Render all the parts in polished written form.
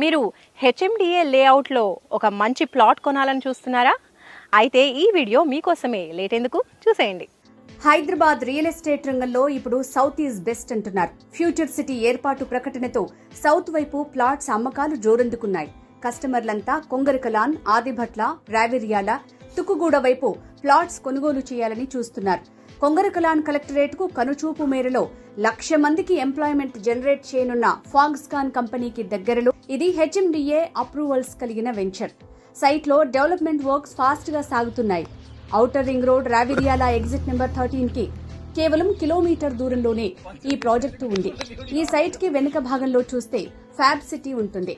మీరు హెచ్ఎండిఏ లేఅవుట్లో ఒక మంచి ప్లాట్ కొనాలని చూస్తున్నారా? అయితే ఈ వీడియో మీకోసమే. లేట్ ఎందుకు, చూసేయండి. హైదరాబాద్ రియల్ ఎస్టేట్ రంగంలో ఇప్పుడు సౌత్ ఈజ్ బెస్ట్ అంటున్నారు. ఫ్యూచర్ సిటీ ఏర్పాటు ప్రకటనతో సౌత్ వైపు ప్లాట్స్ అమ్మకాలు జోరందుకున్నాయి. కస్టమర్లంతా కొంగరకలాన్, ఆదిభట్ల, రావిర్యాల, తుక్కుగూడ వైపు ప్లాట్స్ కొనుగోలు చేయాలని చూస్తున్నారు. కొంగరకలాన్ కలెక్టరేట్ కు కనుచూపు మేరలో 1,00,000 మందికి ఎంప్లాయ్మెంట్ జనరేట్ చేయనున్న ఫాక్స్కాన్ కంపెనీకి దగ్గరలో ఇది హెచ్ఎండిఏ అప్రూవల్స్ కలిగిన వెంచర్. సైట్ లో డెవలప్మెంట్ వర్క్స్ ఫాస్ట్ గా సాగుతున్నాయి. Outer ring road Raviryal exit number 13 కి కేవలం కిలోమీటర్ దూరంలోనే ఈ ప్రాజెక్టు ఉంది. ఈ సైట్ కి వెనుక భాగంలో చూస్తే ఫ్యాబ్ సిటీ ఉంటుంది.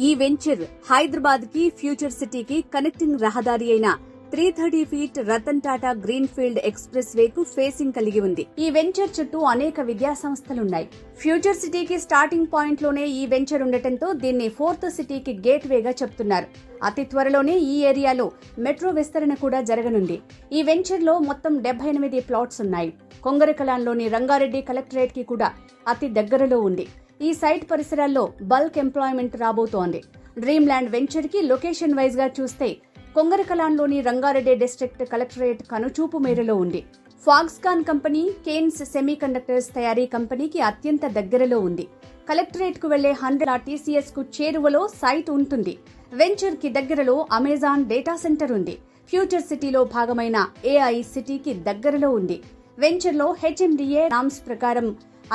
ఈ వెంచర్ హైదరాబాద్ కి ఫ్యూచర్ సిటీకి కనెక్టింగ్ రహదారి అయిన 330 feet Ratan Tata green field express వేకు ఫేసింగ్ కలిగి ఉంది. ఈ వెంచర్ చుట్టూ అనేక విద్యా సంస్థలున్నాయి. ఫ్యూచర్ సిటీకి స్టార్టింగ్ పాయింట్ లోనే ఈ వెంచర్ ఉండటంతో దీన్ని 4th సిటీకి గేట్ వేగా చెప్తున్నారు. అతి త్వరలోనే ఈ ఏరియాలో మెట్రో విస్తరణ కూడా జరగనుంది. ఈ వెంచర్ లో మొత్తం 78 ప్లాట్స్ ఉన్నాయి. కొంగరకలాన్లోని రంగారెడ్డి కలెక్టరేట్ కి కూడా అతి దగ్గరలో ఉంది. ఈ సైట్ పరిసరాల్లో బల్క్ ఎంప్లాయ్మెంట్ రాబోతోంది. డ్రీమ్ ల్యాండ్ వెంచర్ కి లొకేషన్ వైజ్ గా చూస్తే కొంగరకలాన్లోని రంగారెడ్డి డిస్ట్రిక్ట్ కలెక్టరేట్ కనుచూపు మేరలో ఉంది. Foxconn company Kaynes semiconductors తయారీ కంపెనీకి అత్యంత దగ్గరలో ఉంది. కలెక్టరేట్ కు వెళ్లే 100 టీసీఎస్ కు చేరువలో సైట్ ఉంటుంది. వెంచర్ కి దగ్గరలో అమెజాన్ డేటా సెంటర్ ఉంది. ఫ్యూచర్ సిటీలో భాగమైన ఏఐ సిటీకి దగ్గరలో ఉంది. వెంచర్ లో హెచ్ఎండిఏ నామ్స్ ప్రకారం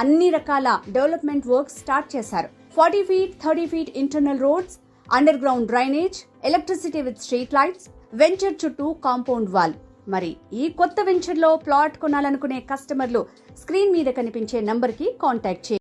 అన్ని రకాల డెవలప్మెంట్ వర్క్స్ స్టార్ట్ చేశారు. 40 feet 30 feet internal roads, under ground drainage, electricity with street lights, venture చుట్టూ కాంపౌండ్ వాల్. మరి ఈ కొత్త వెంచర్ లో ప్లాట్ కొనాలనుకునే కస్టమర్లు స్క్రీన్ మీద కనిపించే నంబర్ కి కాంటాక్ట్ చేయండి.